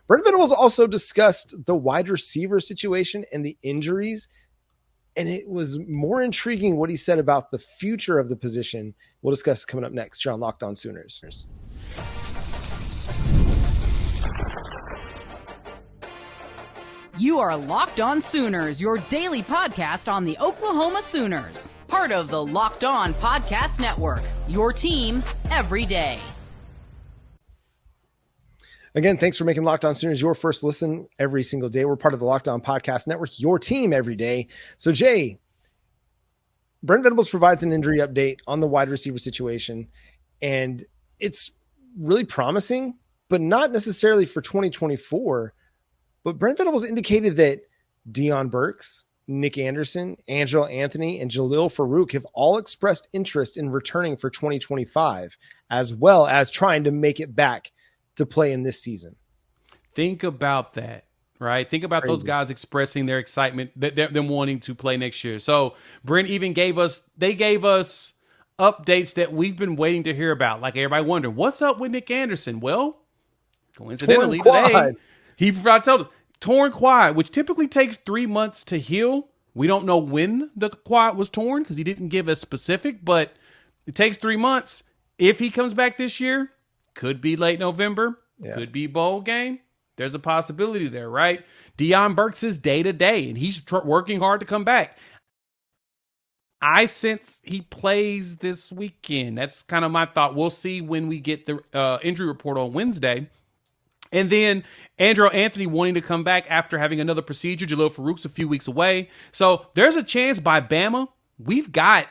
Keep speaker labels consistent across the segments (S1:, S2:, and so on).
S1: Brent Venables also discussed the wide receiver situation and the injuries, and it was more intriguing what he said about the future of the position. We'll discuss coming up next here on Locked On Sooners.
S2: You are Locked On Sooners, your daily podcast on the Oklahoma Sooners. Part of the Locked On Podcast Network, your team every day.
S1: Again, thanks for making Locked On Sooners your first listen every single day. We're part of the Locked On Podcast Network, your team every day. So, Jay, Brent Venables provides an injury update on the wide receiver situation, and it's really promising, but not necessarily for 2024. But Brent Venables indicated that Deion Burks, Nick Anderson, Angelo Anthony, and Jalil Farouk have all expressed interest in returning for 2025, as well as trying to make it back to play in this season.
S3: Think about that, right? Think about those guys expressing their excitement, them wanting to play next year. So Brent even gave us updates that we've been waiting to hear about. Like everybody wondering, what's up with Nick Anderson? Well, coincidentally today, he told us torn quad, which typically takes 3 months to heal. We don't know when the quad was torn because he didn't give a specific, but it takes 3 months. If he comes back this year, could be late November, could be bowl game. There's a possibility there, right? Deion Burks is day-to-day, and he's working hard to come back. I sense he plays this weekend. That's kind of my thought. We'll see when we get the injury report on Wednesday. And then Andrew Anthony wanting to come back after having another procedure. Jalil Farouk's a few weeks away. So there's a chance by Bama, we've got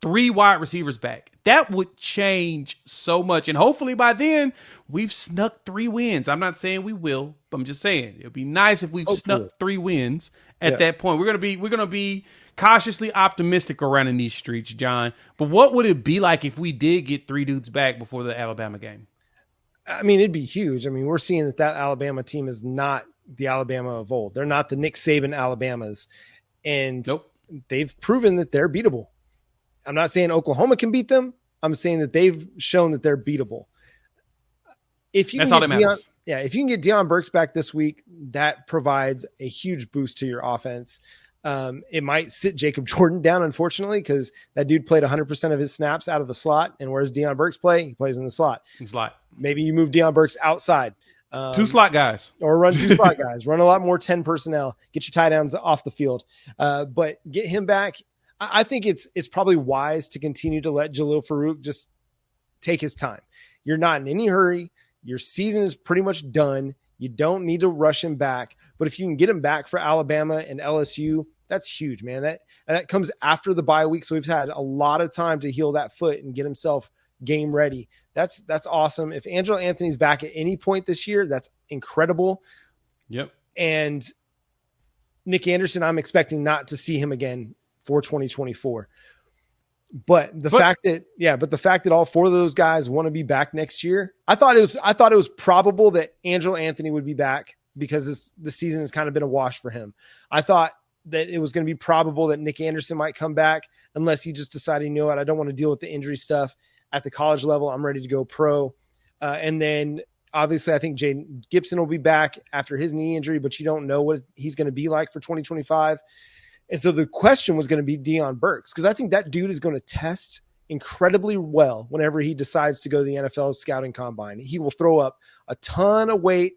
S3: 3 wide receivers back. That would change so much. And hopefully by then, we've snuck 3 wins. I'm not saying we will, but I'm just saying it'd be nice if we've snuck 3 wins at that point. We're gonna be cautiously optimistic around in these streets, John. But what would it be like if we did get 3 dudes back before the Alabama game?
S1: I mean, it'd be huge. I mean, we're seeing that Alabama team is not the Alabama of old. They're not the Nick Saban Alabamas. And they've proven that they're beatable. I'm not saying Oklahoma can beat them. I'm saying that they've shown that they're beatable. If you can get Deion Burks back this week, that provides a huge boost to your offense. It might sit Jacob Jordan down, unfortunately, because that dude played 100% of his snaps out of the slot. And where's Deion Burks play? He plays in the slot. Maybe you move Deion Burks outside.
S3: 2 slot guys.
S1: Or run 2 slot guys. Run a lot more 10 personnel. Get your tight ends off the field. But get him back. I think it's probably wise to continue to let Jalil Farouk just take his time. You're not in any hurry. Your season is pretty much done. You don't need to rush him back. But if you can get him back for Alabama and LSU, that's huge, man. That comes after the bye week. So we've had a lot of time to heal that foot and get himself game ready. That's awesome. If Angelo Anthony's back at any point this year, that's incredible. Yep. And Nick Anderson, I'm expecting not to see him again for 2024. But the fact that all 4 of those guys want to be back next year, I thought it was probable that Angelo Anthony would be back because the season has kind of been a wash for him. I thought that it was going to be probable that Nick Anderson might come back unless he just decided, you know what, I don't want to deal with the injury stuff at the college level. I'm ready to go pro. And then obviously I think Jaden Gibson will be back after his knee injury, but you don't know what he's going to be like for 2025. And so the question was going to be Deion Burks, because I think that dude is going to test incredibly well whenever he decides to go to the NFL scouting combine. He will throw up a ton of weight.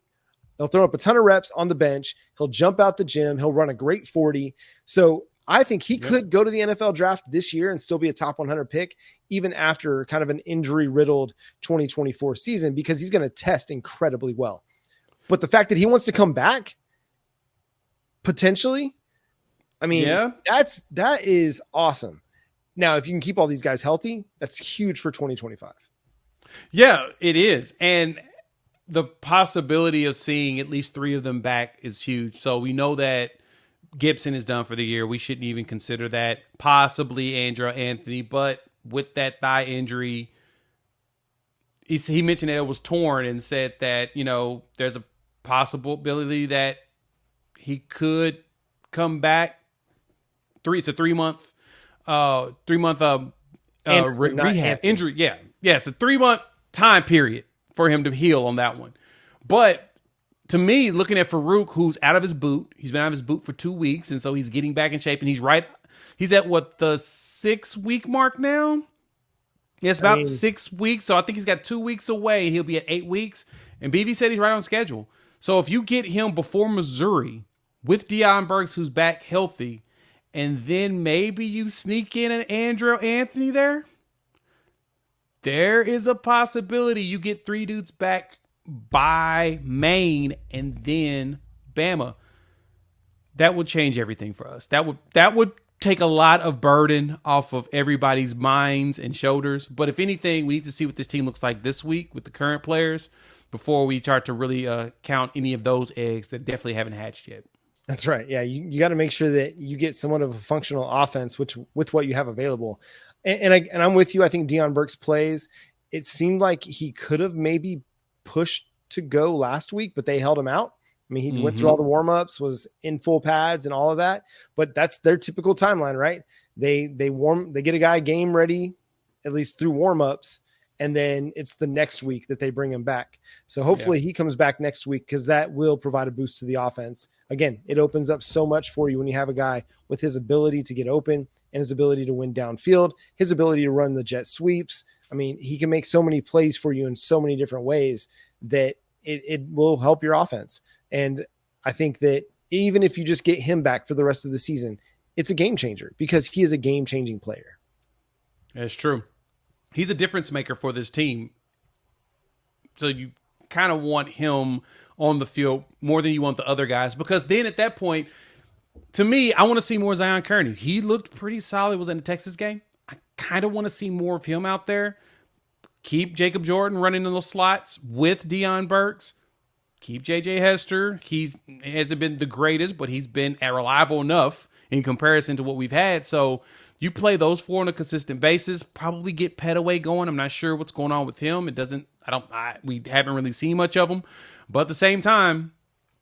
S1: He'll throw up a ton of reps on the bench. He'll jump out the gym. He'll run a great 40. So I think he could go to the NFL draft this year and still be a top 100 pick, even after kind of an injury-riddled 2024 season, because he's going to test incredibly well. But the fact that he wants to come back, potentially, I mean, that is awesome. Now, if you can keep all these guys healthy, that's huge for 2025.
S3: Yeah, it is. And the possibility of seeing at least 3 of them back is huge. So we know that Gibson is done for the year. We shouldn't even consider that. Possibly Andrew Anthony, but with that thigh injury, he mentioned that it was torn and said that, there's a possibility that he could come back. It's a 3-month rehab injury. Yeah. It's a 3-month time period for him to heal on that one. But to me, looking at Farouk, who's out of his boot, he's been out of his boot for 2 weeks, and so he's getting back in shape, and he's at what, the 6-week mark now? Yeah, it's about 6 weeks, so I think he's got 2 weeks away. He'll be at 8 weeks, and BV said he's right on schedule. So if you get him before Missouri with Deion Burks, who's back healthy, and then maybe you sneak in an Andrew Anthony there is a possibility you get 3 dudes back by Maine and then Bama. That would change everything for us. That would take a lot of burden off of everybody's minds and shoulders. But if anything, we need to see what this team looks like this week with the current players before we start to really count any of those eggs that definitely haven't hatched yet.
S1: That's right. Yeah, you got to make sure that you get somewhat of a functional offense, with what you have available. And I'm with you. I think Deion Burks plays. It seemed like he could have maybe pushed to go last week, but they held him out. I mean, he went through all the warm-ups, was in full pads and all of that, but that's their typical timeline, right? They get a guy game ready, at least through warm-ups, and then it's the next week that they bring him back. So hopefully he comes back next week, because that will provide a boost to the offense. Again, it opens up so much for you when you have a guy with his ability to get open and his ability to win downfield, his ability to run the jet sweeps. I mean, he can make so many plays for you in so many different ways that it will help your offense. And I think that even if you just get him back for the rest of the season, it's a game changer, because he is a game-changing player.
S3: That's true. He's a difference maker for this team. So you kind of want him on the field more than you want the other guys, because then at that point, to me, I want to see more Zion Kearney. He looked pretty solid. Was in the Texas game. I kind of want to see more of him out there. Keep Jacob Jordan running in those slots with Deion Burks. Keep J.J. Hester. He hasn't been the greatest, but he's been reliable enough in comparison to what we've had. So you play those 4 on a consistent basis. Probably get Petaway going. I'm not sure what's going on with him. We haven't really seen much of him. But at the same time,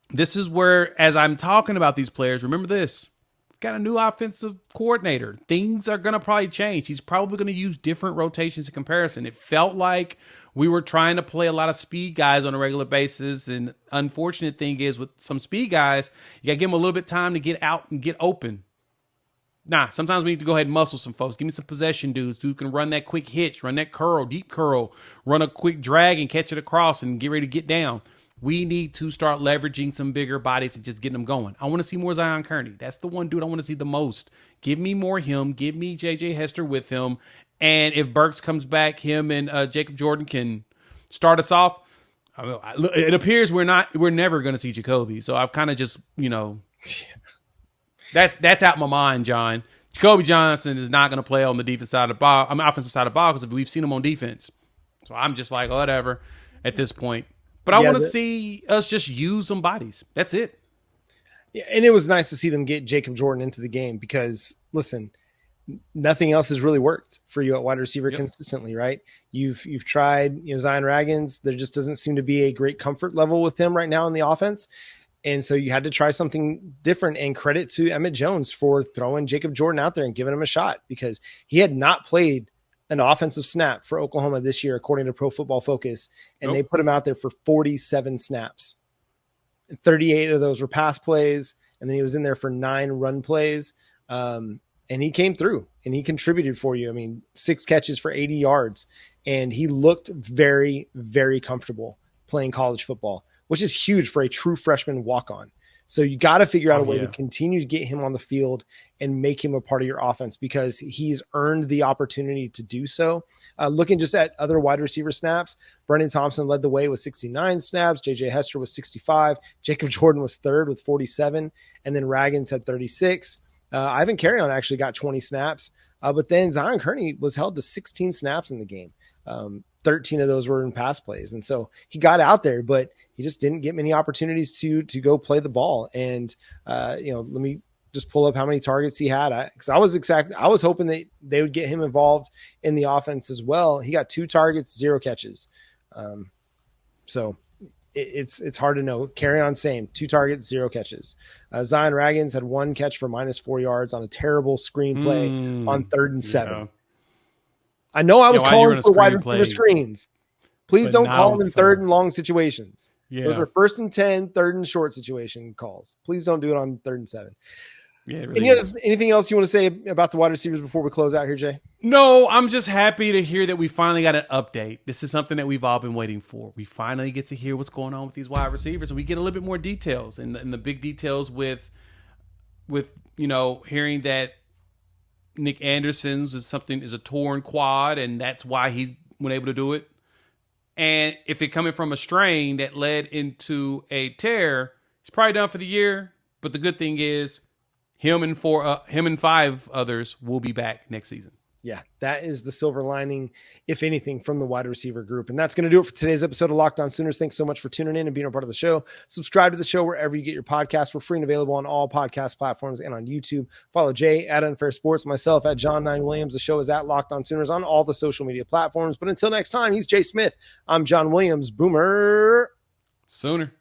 S3: this is where, as I'm talking about these players, remember this. We've got a new offensive coordinator. Things are going to probably change. He's probably going to use different rotations in comparison. It felt like we were trying to play a lot of speed guys on a regular basis. And unfortunate thing is, with some speed guys, you got to give them a little bit of time to get out and get open. Sometimes we need to go ahead and muscle some folks. Give me some possession dudes who can run that quick hitch, run that curl, deep curl, run a quick drag and catch it across and get ready to get down. We need to start leveraging some bigger bodies and just getting them going. I want to see more Zion Kearney. That's the one dude I want to see the most. Give me more him. Give me J.J. Hester with him. And if Burks comes back, him and Jacob Jordan can start us off. It appears we're never going to see Jacoby. So I've kind of just, that's out my mind, John. Jacoby Johnson is not going to play on the defensive side of the ball. Offensive side of the ball, because we've seen him on defense. So I'm just like, whatever at this point. But I want to see us just use some bodies. That's it.
S1: Yeah, and it was nice to see them get Jacob Jordan into the game, because, listen, nothing else has really worked for you at wide receiver consistently, right? You've tried, Zion Raggins. There just doesn't seem to be a great comfort level with him right now in the offense. And so you had to try something different, and credit to Emmett Jones for throwing Jacob Jordan out there and giving him a shot, because he had not played an offensive snap for Oklahoma this year, according to Pro Football Focus. And they put him out there for 47 snaps. 38 of those were pass plays. And then he was in there for 9 run plays. And he came through and he contributed for you. I mean, 6 catches for 80 yards. And he looked very, very comfortable playing college football, which is huge for a true freshman walk-on. So you got to figure out a way to continue to get him on the field and make him a part of your offense, because he's earned the opportunity to do so. Looking just at other wide receiver snaps, Brennan Thompson led the way with 69 snaps. J.J. Hester was 65. Jacob Jordan was third with 47. And then Raggins had 36. Ivan Carrion actually got 20 snaps. But then Zion Kearney was held to 16 snaps in the game. 13 of those were in pass plays. And so he got out there, but he just didn't get many opportunities to go play the ball. And, let me just pull up how many targets he had. I was hoping that they would get him involved in the offense as well. He got 2 targets, 0 catches. So it's hard to know. Carry on, same 2 targets, 0 catches. Zion Raggins had 1 catch for -4 yards on a terrible screen play on 3rd and 7. Yeah. I know I was calling for wide receiver screens. Please don't call them in 3rd and long situations.
S3: Yeah.
S1: Those are 1st and 10, 3rd and short situation calls. Please don't do it on 3rd and 7.
S3: Yeah, it really is.
S1: Anything else you want to say about the wide receivers before we close out here, Jay?
S3: No, I'm just happy to hear that we finally got an update. This is something that we've all been waiting for. We finally get to hear what's going on with these wide receivers, and we get a little bit more details, and the big details with hearing that Nick Anderson's is a torn quad, and that's why he's been able to do it. And if it coming from a strain that led into a tear, he's probably done for the year. But the good thing is, him and 5 others will be back next season.
S1: Yeah, that is the silver lining, if anything, from the wide receiver group. And that's going to do it for today's episode of Locked On Sooners. Thanks so much for tuning in and being a part of the show. Subscribe to the show wherever you get your podcasts. We're free and available on all podcast platforms and on YouTube. Follow Jay at Unfair Sports, myself at John 9 Williams. The show is at Locked On Sooners on all the social media platforms. But until next time, he's Jay Smith. I'm John Williams. Boomer.
S3: Sooner.